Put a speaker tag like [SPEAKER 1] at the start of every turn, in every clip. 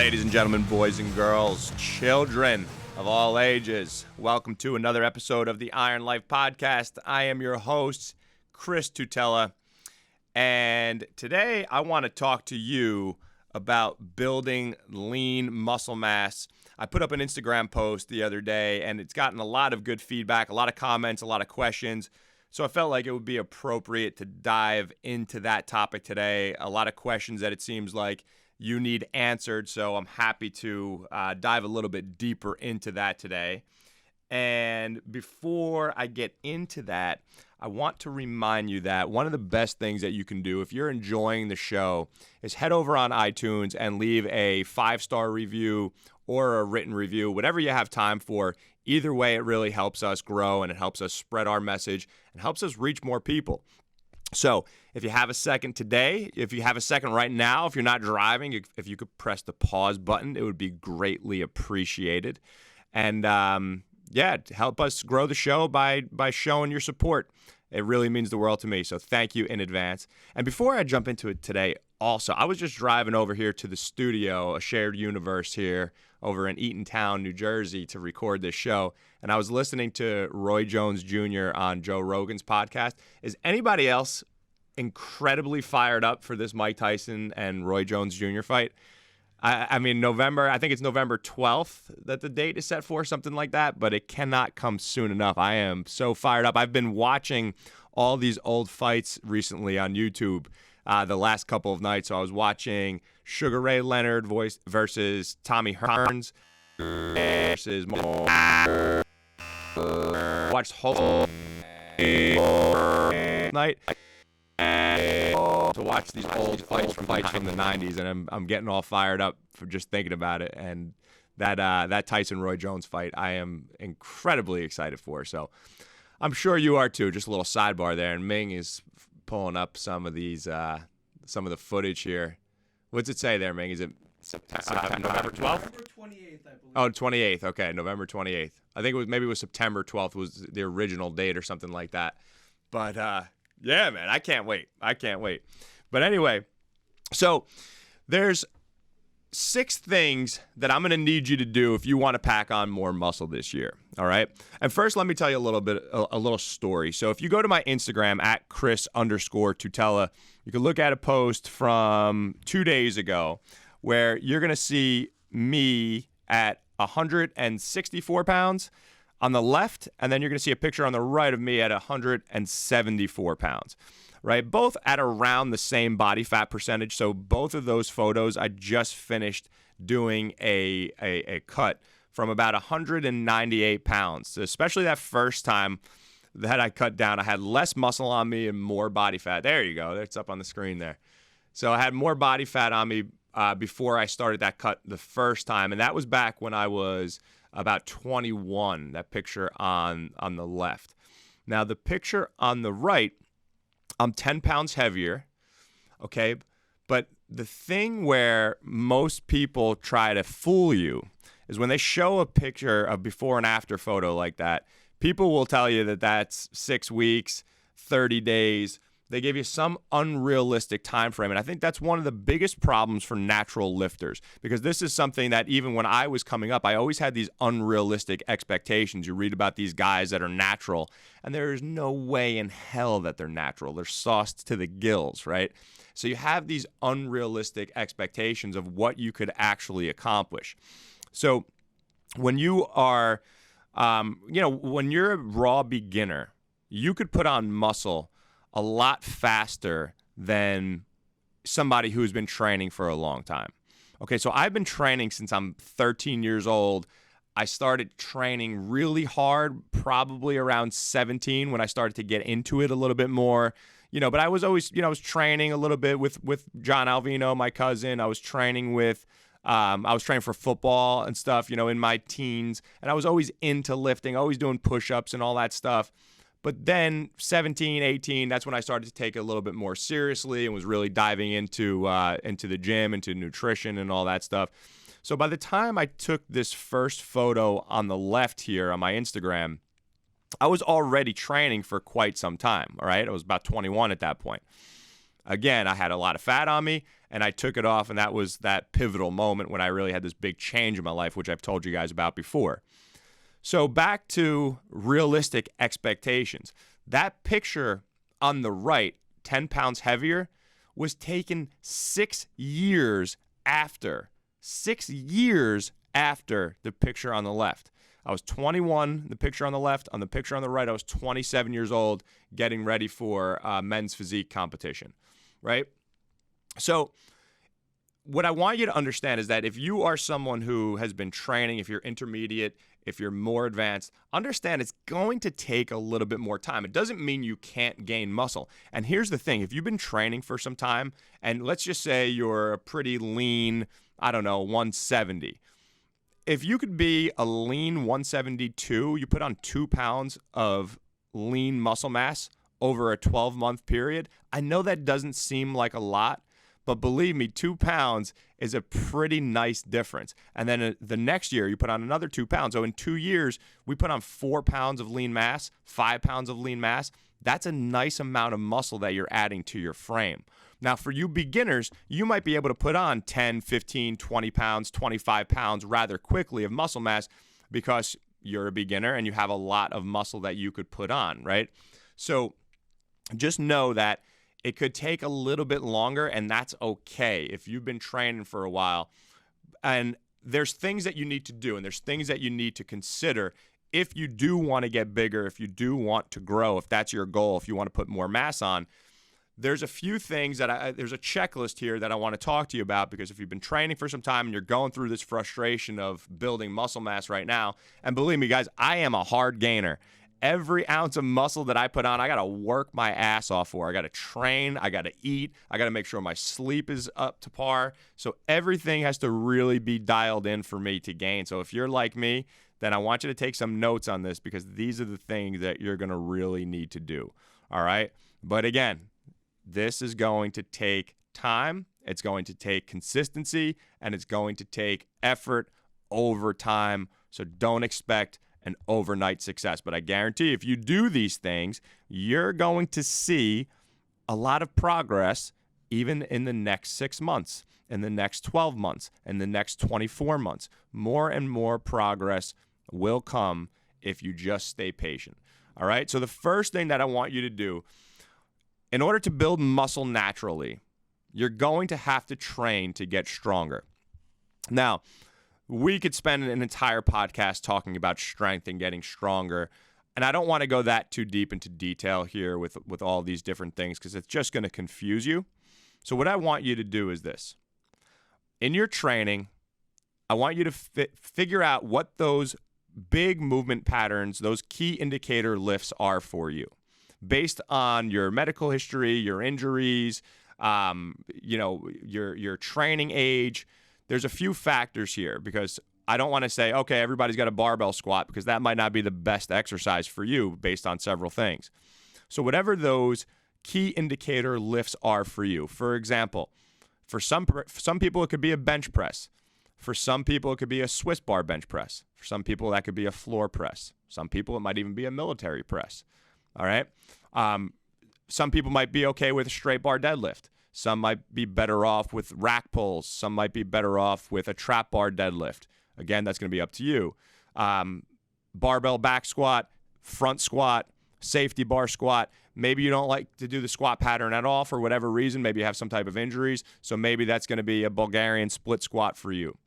[SPEAKER 1] Ladies and gentlemen, boys and girls, children of all ages, welcome to another episode of the Iron Life Podcast. I am your host, Chris Tutela, and today I want to talk to you about building lean muscle mass. I put up an Instagram post the other day, and it's gotten a lot of good feedback, a lot of comments, a lot of questions. So I felt like it would be appropriate to dive into that topic today. A lot of questions that it seems like you need answered, so I'm happy to dive a little bit deeper into that today. And before I get into that, I want to remind you that one of the best things that you can do if you're enjoying the show is head over on iTunes and leave a 5-star review or a written review, whatever you have time for. Either way, it really helps us grow and it helps us spread our message and helps us reach more people. So if you have a second today, if you have a second right now, if you're not driving, if you could press the pause button, it would be greatly appreciated. And help us grow the show by showing your support. It really means the world to me. So thank you in advance. And before I jump into it today, also, I was just driving over here to the studio, a shared universe here over in Eatontown, New Jersey, to record this show. And I was listening to Roy Jones Jr. on Joe Rogan's podcast. Is anybody else incredibly fired up for this Mike Tyson and Roy Jones Jr. fight? I mean, I think it's November 12th that the date is set for, something like that, but it cannot come soon enough. I am so fired up. I've been watching all these old fights recently on YouTube the last couple of nights. So I was watching Sugar Ray Leonard versus Tommy Hearns versus watched whole night to watch these old fights from the 90s, and I'm getting all fired up for just thinking about it. And that Tyson Roy Jones fight, I am incredibly excited for. So I'm sure you are too. Just a little sidebar there, and Ming is pulling up some of the footage here. What's it say there, Ming? Is it November 12th?
[SPEAKER 2] November 28th, I believe.
[SPEAKER 1] Oh, 28th. Okay, November 28th. I think it was September 12th was the original date or something like that. But yeah, man, I can't wait. But anyway, so there's 6 things that I'm going to need you to do if you want to pack on more muscle this year, all right? And first, let me tell you a little story. So if you go to my Instagram, at Chris_Tutela, you can look at a post from 2 days ago where you're going to see me at 164 pounds on the left, and then you're going to see a picture on the right of me at 174 pounds. Right, both at around the same body fat percentage. So both of those photos, I just finished doing a cut from about 198 pounds. So especially that first time that I cut down, I had less muscle on me and more body fat. There you go. It's up on the screen there. So I had more body fat on me before I started that cut the first time. And that was back when I was about 21, that picture on the left. Now the picture on the right, I'm 10 pounds heavier, okay? But the thing where most people try to fool you is when they show a picture of before and after photo like that, people will tell you that that's 6 weeks, 30 days. They give you some unrealistic time frame. And I think that's one of the biggest problems for natural lifters, because this is something that even when I was coming up, I always had these unrealistic expectations. You read about these guys that are natural, and there is no way in hell that they're natural. They're sauced to the gills, right? So you have these unrealistic expectations of what you could actually accomplish. So when you are, when you're a raw beginner, you could put on muscle a lot faster than somebody who's been training for a long time. Okay, so I've been training since I'm 13 years old. I started training really hard probably around 17 when I started to get into it a little bit more. But I was always, I was training a little bit with John Alvino, my cousin. I was training for football and stuff, in my teens. And I was always into lifting, always doing push-ups and all that stuff. But then 17, 18, that's when I started to take it a little bit more seriously and was really diving into the gym, into nutrition and all that stuff. So by the time I took this first photo on the left here on my Instagram, I was already training for quite some time, all right? I was about 21 at that point. Again, I had a lot of fat on me, and I took it off, and that was that pivotal moment when I really had this big change in my life, which I've told you guys about before. So back to realistic expectations. That picture on the right, 10 pounds heavier, was taken 6 years after. 6 years after the picture on the left. I was 21, the picture on the left. On the picture on the right, I was 27 years old, getting ready for men's physique competition, right? So what I want you to understand is that if you are someone who has been training, if you're intermediate, if you're more advanced, understand it's going to take a little bit more time. It doesn't mean you can't gain muscle. And here's the thing. If you've been training for some time, and let's just say you're a pretty lean, 170. If you could be a lean 172, you put on 2 pounds of lean muscle mass over a 12-month period. I know that doesn't seem like a lot, but believe me, 2 pounds is a pretty nice difference. And then the next year, you put on another 2 pounds. So in 2 years, we put on 4 pounds of lean mass, 5 pounds of lean mass. That's a nice amount of muscle that you're adding to your frame. Now, for you beginners, you might be able to put on 10, 15, 20 pounds, 25 pounds rather quickly of muscle mass because you're a beginner and you have a lot of muscle that you could put on, right? So just know that it could take a little bit longer, and that's okay if you've been training for a while. And there's things that you need to do, and there's things that you need to consider if you do want to get bigger, if you do want to grow, if that's your goal, if you want to put more mass on. There's a few things there's a checklist here that I want to talk to you about, because if you've been training for some time and you're going through this frustration of building muscle mass right now, and believe me, guys, I am a hard gainer. Every ounce of muscle that I put on, I got to work my ass off for. I got to train. I got to eat. I got to make sure my sleep is up to par. So everything has to really be dialed in for me to gain. So if you're like me, then I want you to take some notes on this, because these are the things that you're going to really need to do. All right. But again, this is going to take time. It's going to take consistency, and it's going to take effort over time. So don't expect an overnight success. But I guarantee if you do these things, you're going to see a lot of progress even in the next 6 months, in the next 12 months, in the next 24 months. More and more progress will come if you just stay patient. All right? So the first thing that I want you to do, in order to build muscle naturally, you're going to have to train to get stronger. Now, we could spend an entire podcast talking about strength and getting stronger, and I don't want to go that too deep into detail here with all these different things, because it's just going to confuse you. So what I want you to do is this. In your training, I want you to figure out what those big movement patterns, those key indicator lifts are for you, based on your medical history, your injuries, your training age. There's a few factors here, because I don't want to say, okay, everybody's got a barbell squat, because that might not be the best exercise for you based on several things. So whatever those key indicator lifts are for you. For example, for some people, it could be a bench press. For some people, it could be a Swiss bar bench press. For some people, that could be a floor press. Some people, it might even be a military press. All right? Some people might be okay with a straight bar deadlift. Some might be better off with rack pulls. Some might be better off with a trap bar deadlift. Again, that's going to be up to you. Barbell back squat, front squat, safety bar squat. Maybe you don't like to do the squat pattern at all for whatever reason. Maybe you have some type of injuries. So maybe that's going to be a Bulgarian split squat for you.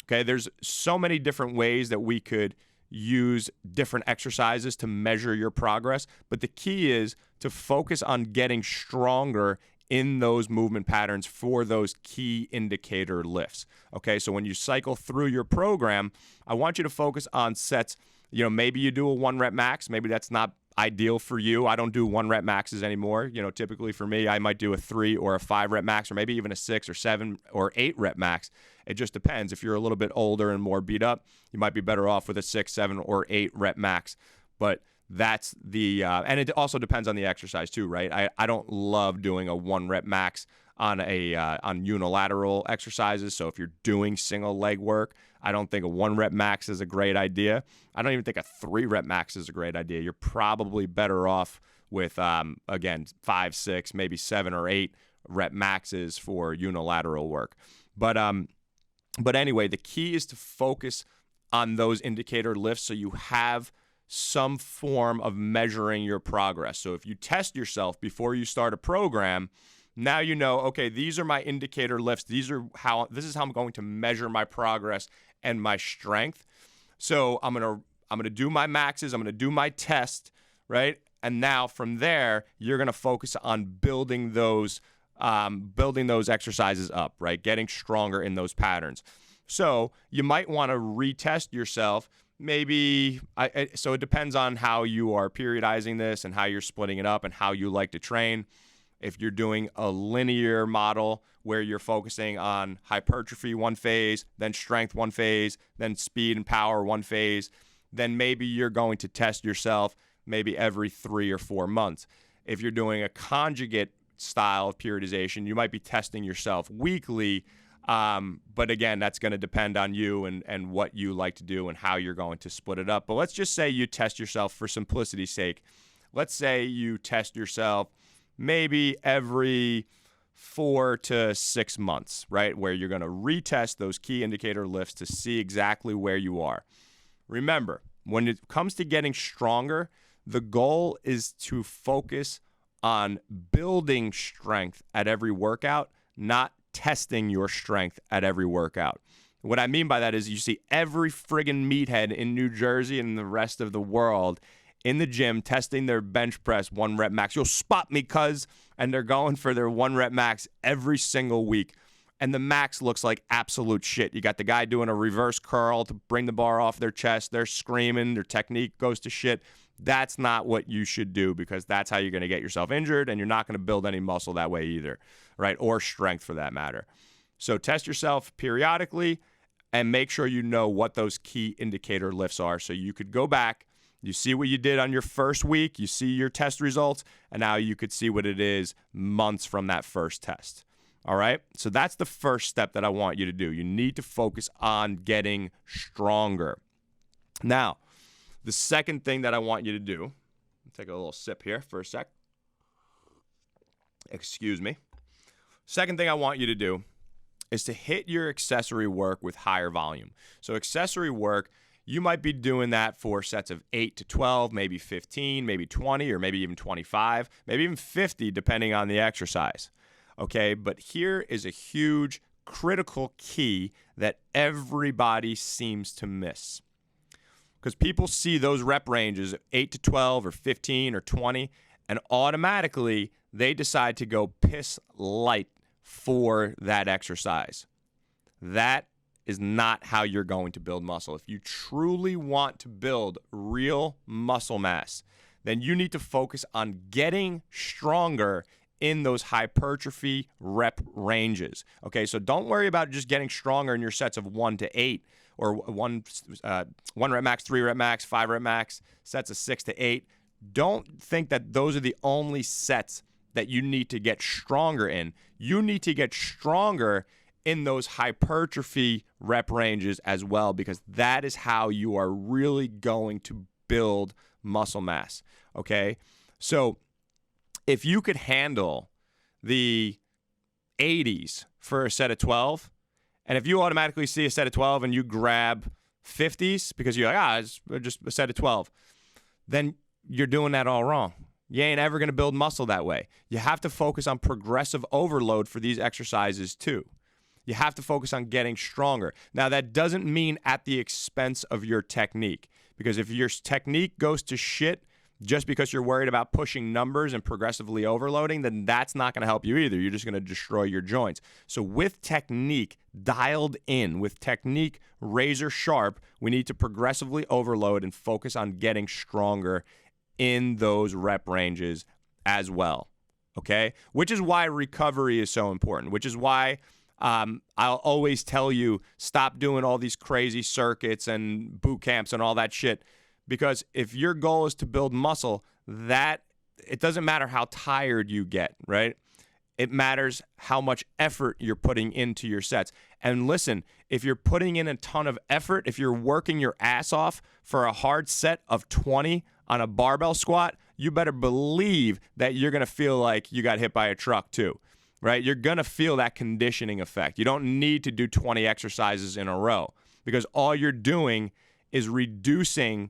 [SPEAKER 1] Okay, there's so many different ways that we could use different exercises to measure your progress. But the key is to focus on getting stronger in those movement patterns for those key indicator lifts. Okay, so when you cycle through your program, I want you to focus on sets. Maybe you do a 1 rep max. Maybe that's not ideal for you. I don't do 1 rep maxes anymore. Typically for me, I might do a 3 or a 5 rep max, or maybe even a 6 or 7 or 8 rep max. It just depends. If you're a little bit older and more beat up, you might be better off with a 6, 7, or 8 rep max. But that's the and it also depends on the exercise too, right? I don't love doing a 1 rep max on unilateral exercises. So if you're doing single leg work, I don't think a 1 rep max is a great idea. I don't even think a 3 rep max is a great idea. You're probably better off with again 5, 6, maybe 7 or 8 rep maxes for unilateral work. But anyway, the key is to focus on those indicator lifts so you have some form of measuring your progress. So if you test yourself before you start a program, now you know, okay, these are my indicator lifts. This is how I'm going to measure my progress and my strength. So I'm gonna do my maxes. I'm gonna do my test, right? And now from there, you're gonna focus on building those exercises up, right? Getting stronger in those patterns. So you might want to retest yourself. So it depends on how you are periodizing this and how you're splitting it up and how you like to train. If you're doing a linear model where you're focusing on hypertrophy one phase, then strength one phase, then speed and power one phase, then maybe you're going to test yourself maybe every 3 or 4 months. If you're doing a conjugate style of periodization, you might be testing yourself weekly. But again, that's going to depend on you and what you like to do and how you're going to split it up. But let's just say you test yourself for simplicity's sake. Let's say you test yourself maybe every 4 to 6 months, right? Where you're going to retest those key indicator lifts to see exactly where you are. Remember, when it comes to getting stronger, the goal is to focus on building strength at every workout, not testing your strength at every workout. What I mean by that is you see every friggin' meathead in New Jersey and the rest of the world in the gym testing their bench press 1 rep max. You'll spot me, cuz, and they're going for their 1 rep max every single week. And the max looks like absolute shit. You got the guy doing a reverse curl to bring the bar off their chest. They're screaming. Their technique goes to shit. That's not what you should do, because that's how you're going to get yourself injured, and you're not going to build any muscle that way either, right? Or strength for that matter. So test yourself periodically and make sure you know what those key indicator lifts are, so you could go back, you see what you did on your first week, you see your test results, and now you could see what it is months from that first test. All right? So that's the first step that I want you to do. You need to focus on getting stronger. Now, the second thing that I want you to do, take a little sip here for a sec. Excuse me. Second thing I want you to do is to hit your accessory work with higher volume. So accessory work, you might be doing that for sets of 8 to 12, maybe 15, maybe 20, or maybe even 25, maybe even 50, depending on the exercise. Okay, but here is a huge critical key that everybody seems to miss. Because people see those rep ranges of 8 to 12 or 15 or 20, and automatically they decide to go piss light for that exercise. That is not how you're going to build muscle. If you truly want to build real muscle mass, then you need to focus on getting stronger in those hypertrophy rep ranges. Okay, so don't worry about just getting stronger in your sets of 1 to 8 or 1 rep max, 3 rep max, 5 rep max, sets of 6 to 8. Don't think that those are the only sets that you need to get stronger in. You need to get stronger in those hypertrophy rep ranges as well, because that is how you are really going to build muscle mass, okay? So if you could handle the 80s for a set of 12, and if you automatically see a set of 12 and you grab 50s because you're like, it's just a set of 12, then you're doing that all wrong. You ain't ever going to build muscle that way. You have to focus on progressive overload for these exercises too. You have to focus on getting stronger. Now, that doesn't mean at the expense of your technique, because if your technique goes to shit just because you're worried about pushing numbers and progressively overloading, then that's not going to help you either. You're just going to destroy your joints. So with technique dialed in, with technique razor sharp, we need to progressively overload and focus on getting stronger in those rep ranges as well, okay? Which is why recovery is so important, which is why I'll always tell you, stop doing all these crazy circuits and boot camps and all that shit. Because if your goal is to build muscle, that it doesn't matter how tired you get, right? It matters how much effort you're putting into your sets. And listen, if you're putting in a ton of effort, if you're working your ass off for a hard set of 20 on a barbell squat, you better believe that you're going to feel like you got hit by a truck too. right? You're going to feel that conditioning effect. You don't need to do 20 exercises in a row because all you're doing is reducing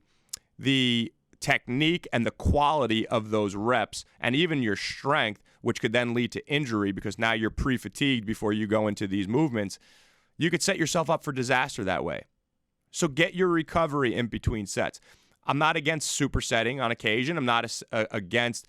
[SPEAKER 1] the technique and the quality of those reps and even your strength, which could then lead to injury because now you're pre-fatigued before you go into these movements. You could set yourself up for disaster that way. So get your recovery in between sets. I'm not against supersetting on occasion. I'm not against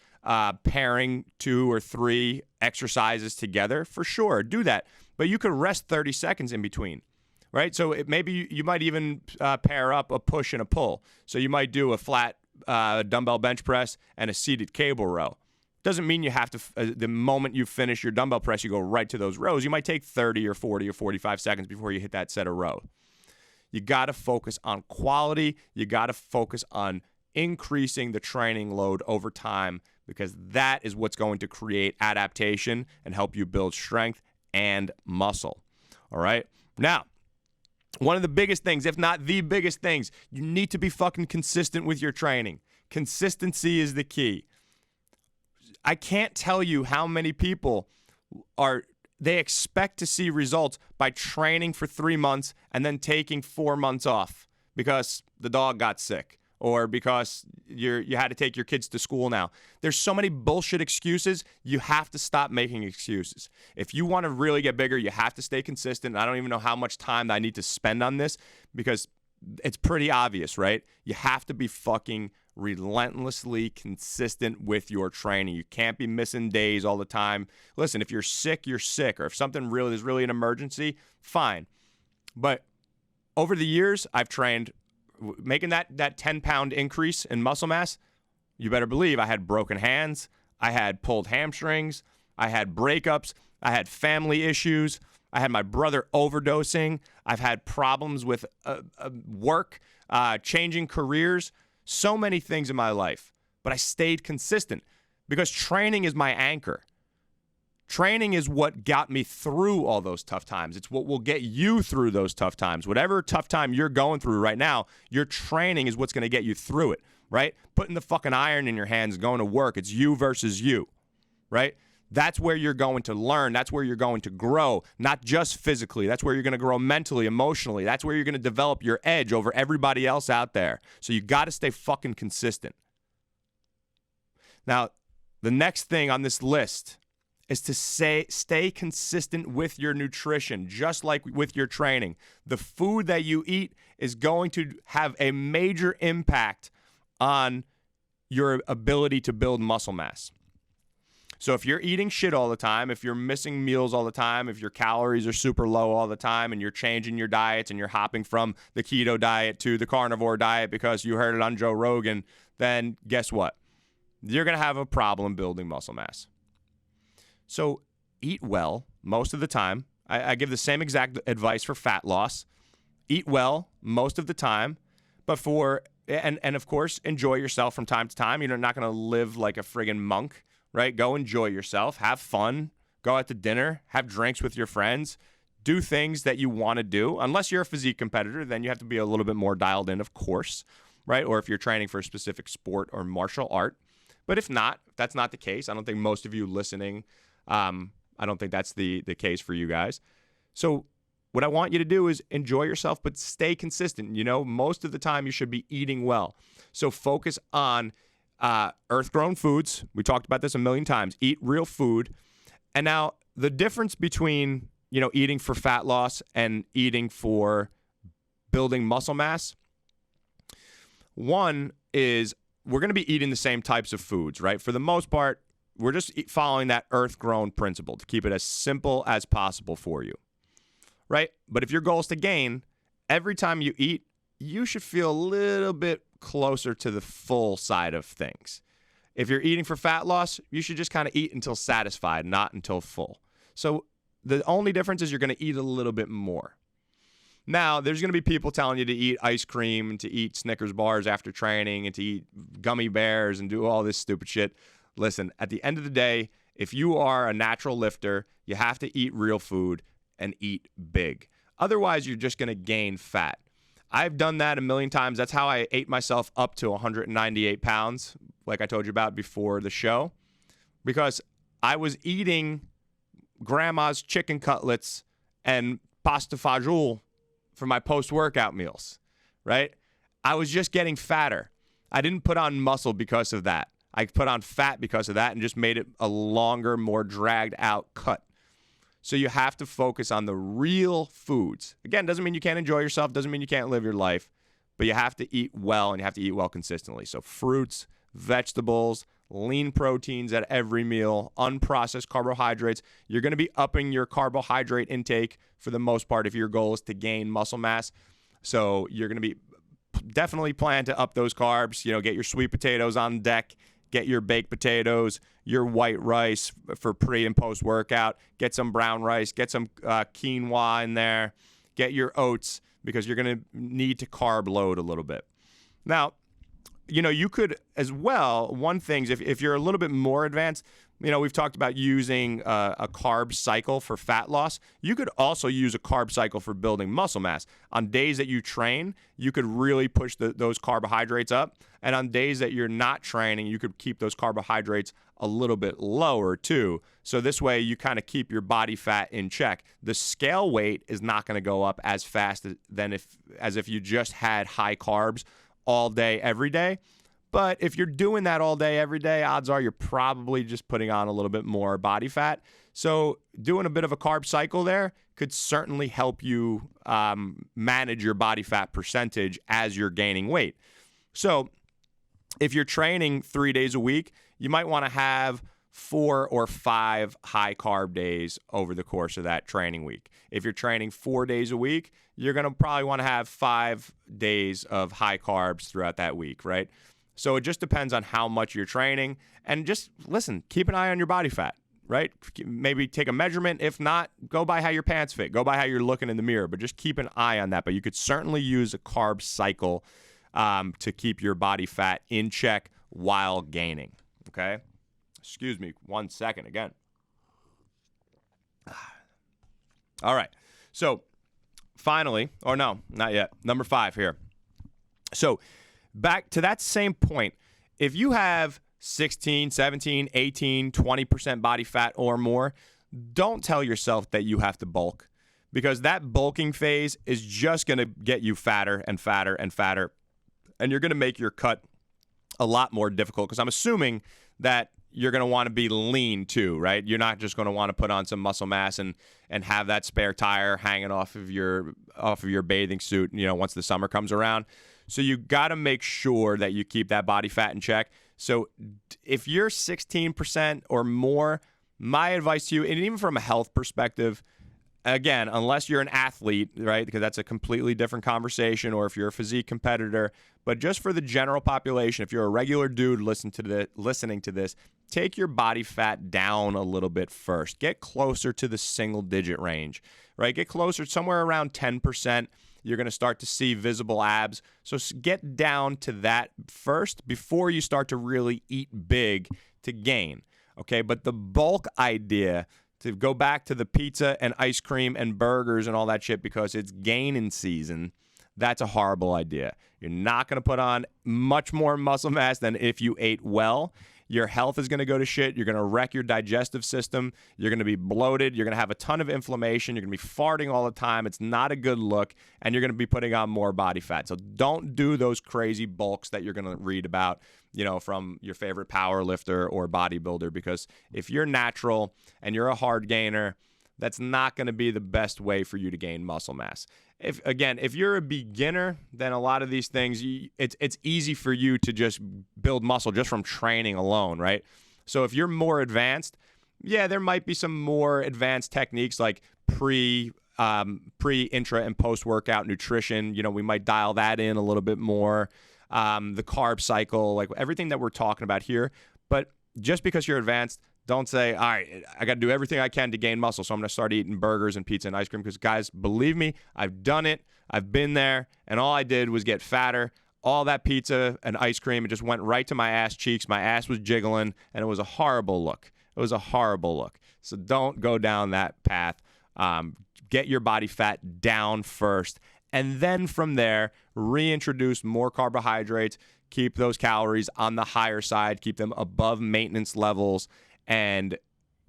[SPEAKER 1] pairing 2 or 3 exercises together. For sure, do that. But you could rest 30 seconds in between, right? So maybe you might even pair up a push and a pull. So you might do a flat dumbbell bench press and a seated cable row. Doesn't mean you have to, the moment you finish your dumbbell press, you go right to those rows. You might take 30 or 40 or 45 seconds before you hit that set of row. You got to focus on quality. You got to focus on increasing the training load over time because that is what's going to create adaptation and help you build strength and muscle. All right? Now, one of the biggest things, if not the biggest things, you need to be fucking consistent with your training. Consistency is the key. I can't tell you how many people they expect to see results by training for 3 months and then taking 4 months off because the dog got sick or because you had to take your kids to school now. There's so many bullshit excuses. You have to stop making excuses. If you want to really get bigger, you have to stay consistent. I don't even know how much time I need to spend on this because it's pretty obvious, right? You have to be fucking relentlessly consistent with your training. You can't be missing days all the time. Listen, if you're sick, you're sick. Or if something really is really an emergency, fine. But over the years, I've trained, making that 10-pound increase in muscle mass, you better believe I had broken hands, I had pulled hamstrings, I had breakups, I had family issues, I had my brother overdosing, I've had problems with work, changing careers, so many things in my life. But I stayed consistent because training is my anchor. Training is what got me through all those tough times. It's what will get you through those tough times. Whatever tough time you're going through right now, your training is what's going to get you through it, right? Putting the fucking iron in your hands, going to work. It's you versus you, right? That's where you're going to learn. That's where you're going to grow, not just physically. That's where you're going to grow mentally, emotionally. That's where you're going to develop your edge over everybody else out there. So you got to stay fucking consistent. Now, the next thing on this list is to stay consistent with your nutrition, just like with your training. The food that you eat is going to have a major impact on your ability to build muscle mass. So if you're eating shit all the time, if you're missing meals all the time, if your calories are super low all the time and you're changing your diets and you're hopping from the keto diet to the carnivore diet because you heard it on Joe Rogan, then guess what? You're going to have a problem building muscle mass. So eat well most of the time. I give the same exact advice for fat loss. Eat well most of the time, but and of course, enjoy yourself from time to time. You're not going to live like a friggin' monk. Right? Go enjoy yourself. Have fun. Go out to dinner. Have drinks with your friends. Do things that you want to do. Unless you're a physique competitor, then you have to be a little bit more dialed in, of course. Right? Or if you're training for a specific sport or martial art. But if that's not the case. I don't think most of you listening, I don't think that's the case for you guys. So what I want you to do is enjoy yourself, but stay consistent. You know, most of the time you should be eating well. So focus on earth-grown foods. We talked about this a million times. Eat real food. And now the difference between, eating for fat loss and eating for building muscle mass, one is we're going to be eating the same types of foods, right? For the most part, we're just following that earth-grown principle to keep it as simple as possible for you, right? But if your goal is to gain, every time you eat, you should feel a little bit closer to the full side of things. If you're eating for fat loss, you should just kind of eat until satisfied, not until full. So the only difference is you're going to eat a little bit more. Now, there's going to be people telling you to eat ice cream and to eat Snickers bars after training and to eat gummy bears and do all this stupid shit. Listen, at the end of the day, if you are a natural lifter, you have to eat real food and eat big. Otherwise, you're just going to gain fat. I've done that a million times. That's how I ate myself up to 198 pounds, like I told you about before the show, because I was eating grandma's chicken cutlets and pasta fagioli for my post-workout meals, right? I was just getting fatter. I didn't put on muscle because of that. I put on fat because of that and just made it a longer, more dragged out cut. So you have to focus on the real foods. Again, doesn't mean you can't enjoy yourself, doesn't mean you can't live your life, but you have to eat well, and you have to eat well consistently. So fruits, vegetables, lean proteins at every meal, unprocessed carbohydrates. You're going to be upping your carbohydrate intake for the most part if your goal is to gain muscle mass. So you're going to be definitely plan to up those carbs. Get your sweet potatoes on deck. Get your baked potatoes, your white rice for pre and post workout. Get some brown rice. Get some quinoa in there. Get your oats because you're going to need to carb load a little bit. Now, you could as well, one thing is if you're a little bit more advanced, we've talked about using a carb cycle for fat loss. You could also use a carb cycle for building muscle mass. On days that you train, you could really push those carbohydrates up. And on days that you're not training, you could keep those carbohydrates a little bit lower too. So this way you kind of keep your body fat in check. The scale weight is not going to go up as fast as if you just had high carbs all day, every day. But if you're doing that all day, every day, odds are you're probably just putting on a little bit more body fat. So doing a bit of a carb cycle there could certainly help you manage your body fat percentage as you're gaining weight. So if you're training 3 days a week, you might want to have 4 or 5 high carb days over the course of that training week. If you're training 4 days a week, you're going to probably want to have 5 days of high carbs throughout that week, right? So it just depends on how much you're training. And just listen, keep an eye on your body fat, right? Maybe take a measurement. If not, go by how your pants fit. Go by how you're looking in the mirror. But just keep an eye on that. But you could certainly use a carb cycle to keep your body fat in check while gaining, okay? Excuse me 1 second again. All right. So finally, or no, not yet. Number 5 here. So back to that same point, if you have 16, 17, 18, 20% body fat or more, don't tell yourself that you have to bulk, because that bulking phase is just going to get you fatter and fatter and fatter, and you're going to make your cut a lot more difficult, because I'm assuming that you're going to want to be lean too, right? You're not just going to want to put on some muscle mass and have that spare tire hanging off of your bathing suit, once the summer comes around. So you got to make sure that you keep that body fat in check. So if you're 16% or more, my advice to you, and even from a health perspective, again, unless you're an athlete, right, because that's a completely different conversation, or if you're a physique competitor, but just for the general population, if you're a regular dude listening to this, take your body fat down a little bit first. Get closer to the single-digit range, right? Get closer, somewhere around 10%. You're going to start to see visible abs. So get down to that first before you start to really eat big to gain, okay? But the bulk idea, to go back to the pizza and ice cream and burgers and all that shit because it's gaining season, that's a horrible idea. You're not going to put on much more muscle mass than if you ate well. Your health is going to go to shit. You're going to wreck your digestive system. You're going to be bloated. You're going to have a ton of inflammation. You're going to be farting all the time. It's not a good look, and you're going to be putting on more body fat. So don't do those crazy bulks that you're going to read about, from your favorite power lifter or bodybuilder, because if you're natural and you're a hard gainer, that's not going to be the best way for you to gain muscle mass. If you're a beginner, then a lot of these things, it's easy for you to just build muscle just from training alone, right? So if you're more advanced, yeah, there might be some more advanced techniques like pre, intra, and post-workout nutrition. We might dial that in a little bit more. The carb cycle, like everything that we're talking about here. But just because you're advanced, don't say, all right, I got to do everything I can to gain muscle, so I'm going to start eating burgers and pizza and ice cream, because, guys, believe me, I've done it. I've been there, and all I did was get fatter. All that pizza and ice cream, it just went right to my ass cheeks. My ass was jiggling, and it was a horrible look. It was a horrible look. So don't go down that path. Get your body fat down first, and then from there, reintroduce more carbohydrates. Keep those calories on the higher side. Keep them above maintenance levels. And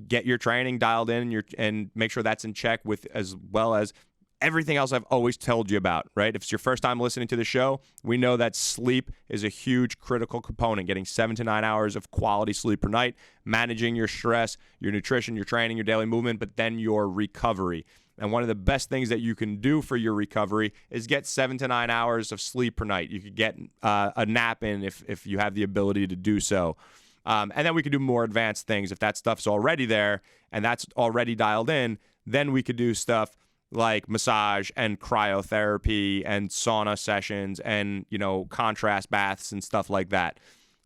[SPEAKER 1] get your training dialed in and make sure that's in check with as well as everything else I've always told you about, right? If it's your first time listening to the show, we know that sleep is a huge critical component, getting 7 to 9 hours of quality sleep per night, managing your stress, your nutrition, your training, your daily movement, but then your recovery. And one of the best things that you can do for your recovery is get 7 to 9 hours of sleep per night. You could get a nap in if you have the ability to do so. And then we could do more advanced things. If that stuff's already there and that's already dialed in, then we could do stuff like massage and cryotherapy and sauna sessions and, contrast baths and stuff like that.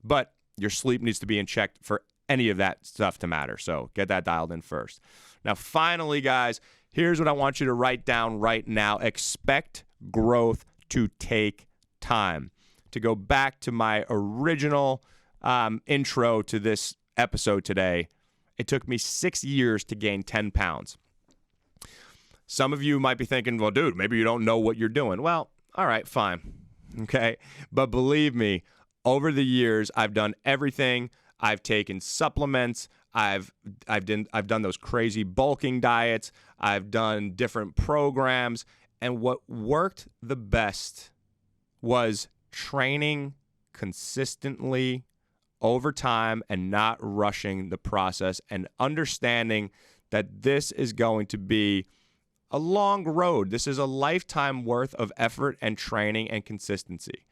[SPEAKER 1] But your sleep needs to be in check for any of that stuff to matter. So get that dialed in first. Now, finally, guys, here's what I want you to write down right now. Expect growth to take time. To go back to my original intro to this episode today, it took me 6 years to gain 10 pounds. Some of you might be thinking, well, dude, maybe you don't know what you're doing. Well, all right, fine. Okay. But believe me, over the years, I've done everything. I've taken supplements. I've done those crazy bulking diets. I've done different programs. And what worked the best was training consistently over time and not rushing the process and understanding that this is going to be a long road. This is a lifetime worth of effort and training and consistency,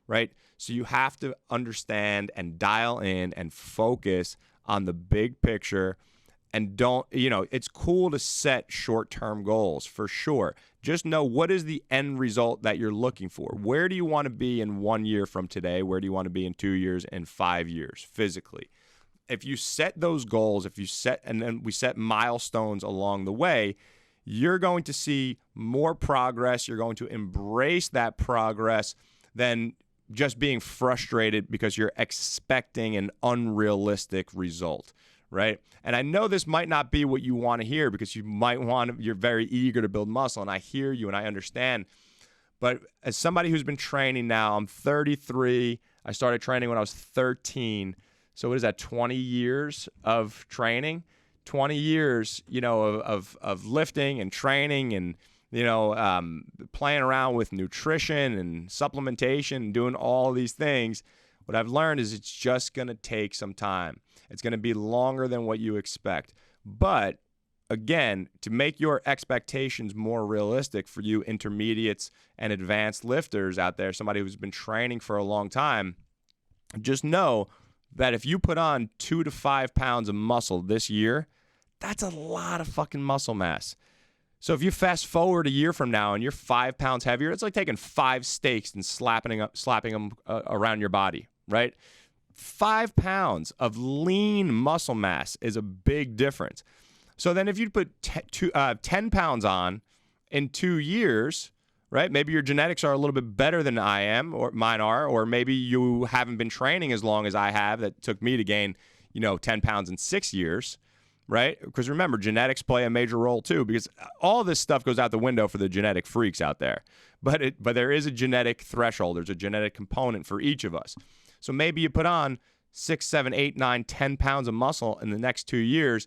[SPEAKER 1] right? So you have to understand and dial in and focus on the big picture and don't, it's cool to set short-term goals for sure. Just know what is the end result that you're looking for. Where do you want to be in 1 year from today? Where do you want to be in 2 years and 5 years physically? If you set those goals, and then we set milestones along the way, you're going to see more progress. You're going to embrace that progress than just being frustrated because you're expecting an unrealistic result, right? And I know this might not be what you want to hear because you're very eager to build muscle, and I hear you and I understand. But as somebody who's been training now, I'm 33. I started training when I was 13. So what is that, 20 years of training? 20 years, of lifting and training and, playing around with nutrition and supplementation and doing all these things. What I've learned is it's just going to take some time. It's going to be longer than what you expect. But again, to make your expectations more realistic for you intermediates and advanced lifters out there, somebody who's been training for a long time, just know that if you put on 2 to 5 pounds of muscle this year, that's a lot of fucking muscle mass. So if you fast forward a year from now and you're 5 pounds heavier, it's like taking 5 steaks and slapping them around your body, right? 5 pounds of lean muscle mass is a big difference. So then if you put 10 pounds on in 2 years, right? Maybe your genetics are a little bit better than I am or mine are, or maybe you haven't been training as long as I have. That took me to gain, 10 pounds in 6 years. Right? Because remember, genetics play a major role too, because all this stuff goes out the window for the genetic freaks out there. But there is a genetic threshold. There's a genetic component for each of us. So maybe you put on 6, 7, 8, 9, 10 pounds of muscle in the next 2 years.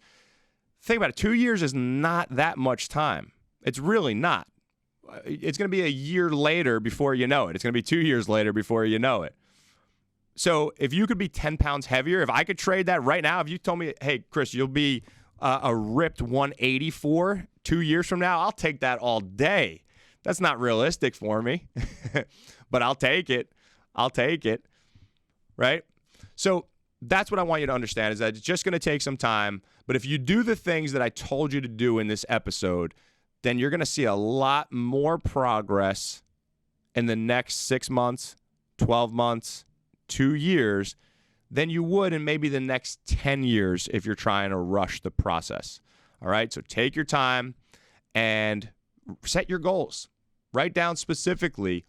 [SPEAKER 1] Think about it. 2 years is not that much time. It's really not. It's going to be a year later before you know it. It's going to be 2 years later before you know it. So if you could be 10 pounds heavier, if I could trade that right now, if you told me, hey, Chris, you'll be a ripped 184 2 years from now, I'll take that all day. That's not realistic for me, but I'll take it. Right? So that's what I want you to understand is that it's just going to take some time. But if you do the things that I told you to do in this episode, then you're going to see a lot more progress in the next 6 months, 12 months, 2 years than you would in maybe the next 10 years if you're trying to rush the process. All right, so take your time and set your goals. Write down specifically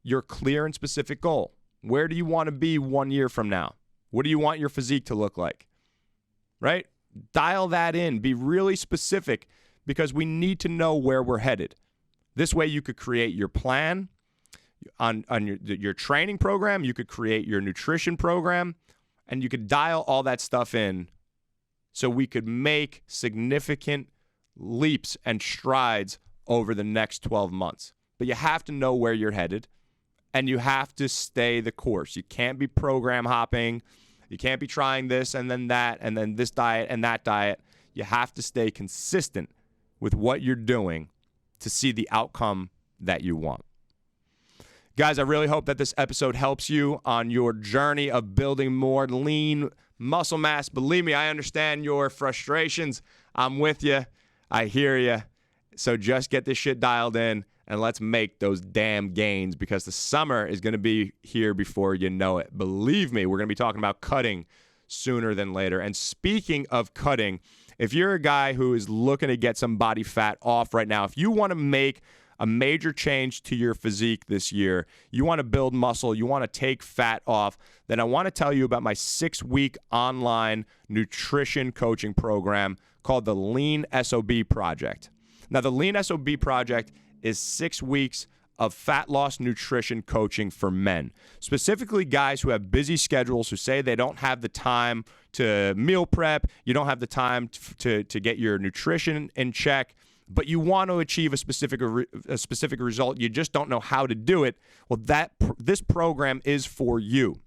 [SPEAKER 1] your clear and specific goal. Where do you want to be 1 year from now? What do you want your physique to look like? Right? Dial that in. Be really specific because we need to know where we're headed. This way you could create your plan on your training program. You could create your nutrition program, and you could dial all that stuff in so we could make significant leaps and strides over the next 12 months. But you have to know where you're headed, and you have to stay the course. You can't be program hopping. You can't be trying this and then that and then this diet and that diet. You have to stay consistent with what you're doing to see the outcome that you want. Guys, I really hope that this episode helps you on your journey of building more lean muscle mass. Believe me, I understand your frustrations. I'm with you. I hear you. So just get this shit dialed in and let's make those damn gains, because the summer is going to be here before you know it. Believe me, we're going to be talking about cutting sooner than later. And speaking of cutting, if you're a guy who is looking to get some body fat off right now, if you want to make a major change to your physique this year, you want to build muscle, you want to take fat off, then I want to tell you about my 6-week online nutrition coaching program called the Lean Sob Project. Now, the Lean Sob Project is 6 weeks of fat loss nutrition coaching for men, specifically guys who have busy schedules, who say they don't have the time to meal prep, you don't have the time to get your nutrition in check, but you want to achieve a specific result. You just don't know how to do it. Well, this program is for you.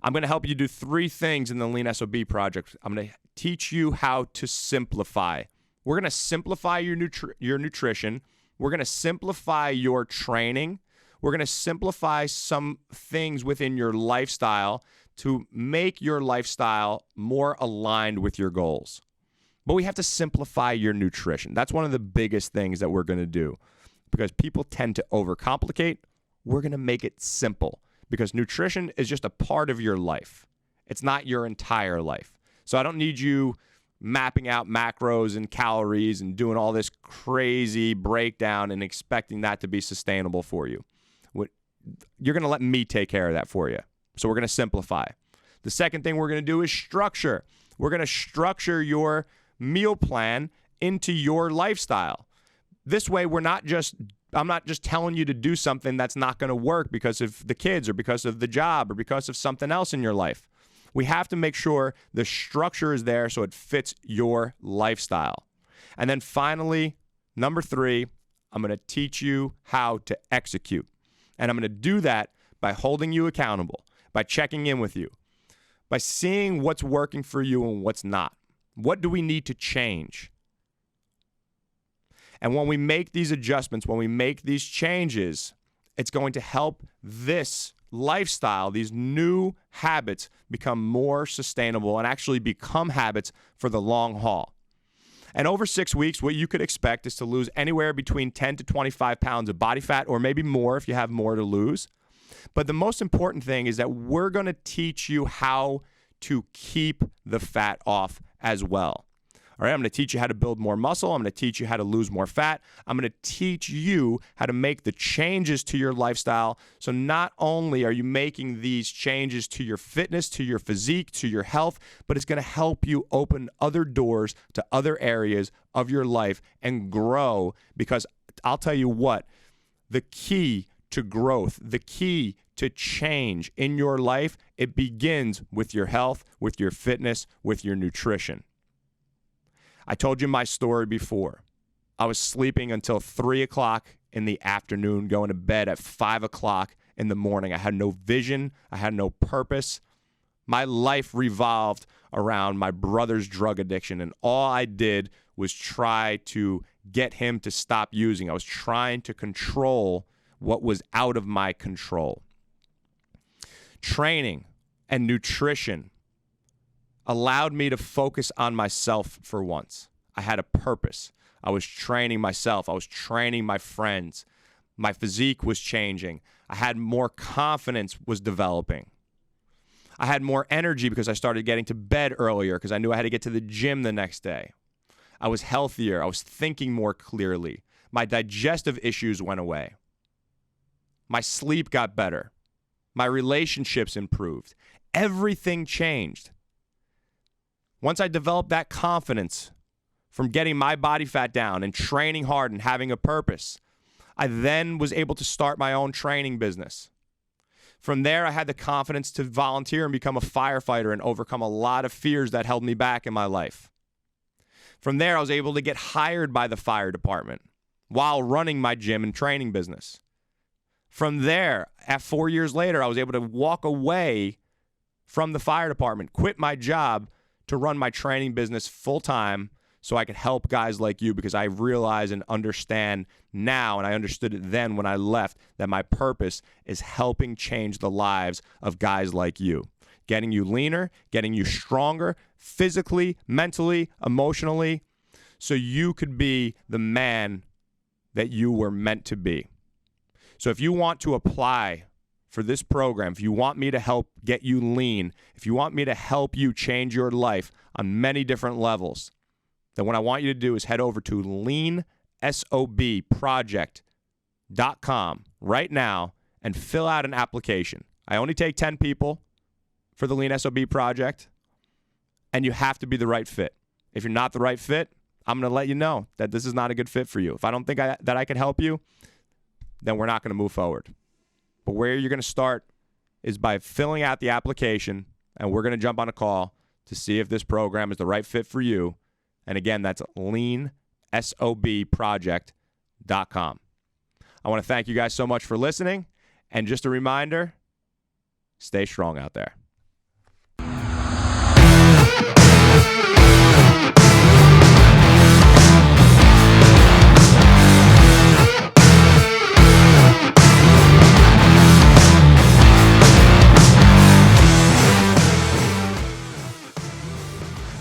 [SPEAKER 1] I'm going to help you do 3 things in the Lean Sob Project. I'm going to teach you how to simplify. We're going to simplify your nutrition. We're going to simplify your training. We're going to simplify some things within your lifestyle to make your lifestyle more aligned with your goals. But we have to simplify your nutrition. That's one of the biggest things that we're going to do, because people tend to overcomplicate. We're going to make it simple, because nutrition is just a part of your life. It's not your entire life. So I don't need you mapping out macros and calories and doing all this crazy breakdown and expecting that to be sustainable for you. You're going to let me take care of that for you. So we're going to simplify. The second thing we're going to do is structure. We're going to structure your meal plan into your lifestyle. This way, I'm not just telling you to do something that's not going to work because of the kids or because of the job or because of something else in your life. We have to make sure the structure is there so it fits your lifestyle. And then finally, number 3, I'm going to teach you how to execute. And I'm going to do that by holding you accountable, by checking in with you, by seeing what's working for you and what's not. What do we need to change? And when we make these adjustments, when we make these changes, it's going to help this lifestyle, these new habits, become more sustainable and actually become habits for the long haul. And over 6 weeks, what you could expect is to lose anywhere between 10 to 25 pounds of body fat, or maybe more if you have more to lose. But the most important thing is that we're going to teach you how to keep the fat off as well. All right, I'm going to teach you how to build more muscle. I'm going to teach you how to lose more fat. I'm going to teach you how to make the changes to your lifestyle. So not only are you making these changes to your fitness, to your physique, to your health, but it's going to help you open other doors to other areas of your life and grow. Because I'll tell you what, the key to growth, the key to change in your life, it begins with your health, with your fitness, with your nutrition. I told you my story before. I was sleeping until 3 o'clock in the afternoon, going to bed at 5 o'clock in the morning. I had no vision. I had no purpose. My life revolved around my brother's drug addiction, and all I did was try to get him to stop using. I was trying to control what was out of my control. Training and nutrition allowed me to focus on myself for once. I had a purpose. I was training myself. I was training my friends. My physique was changing. I had more confidence was developing. I had more energy because I started getting to bed earlier because I knew I had to get to the gym the next day. I was healthier. I was thinking more clearly. My digestive issues went away. My sleep got better. My relationships improved. Everything changed. Once I developed that confidence from getting my body fat down and training hard and having a purpose, I then was able to start my own training business. From there, I had the confidence to volunteer and become a firefighter and overcome a lot of fears that held me back in my life. From there, I was able to get hired by the fire department while running my gym and training business. From there, at 4 years later, I was able to walk away from the fire department, quit my job to run my training business full-time so I could help guys like you, because I realize and understand now, and I understood it then when I left, that my purpose is helping change the lives of guys like you, getting you leaner, getting you stronger, physically, mentally, emotionally, so you could be the man that you were meant to be. So if you want to apply for this program, if you want me to help get you lean, if you want me to help you change your life on many different levels, then what I want you to do is head over to leansobproject.com right now and fill out an application. I only take 10 people for the Lean SOB project, and you have to be the right fit. If you're not the right fit, I'm going to let you know that this is not a good fit for you. If I don't think that I can help you, then we're not going to move forward. But where you're going to start is by filling out the application, and we're going to jump on a call to see if this program is the right fit for you. And again, that's leansobproject.com. I want to thank you guys so much for listening. And just a reminder, stay strong out there.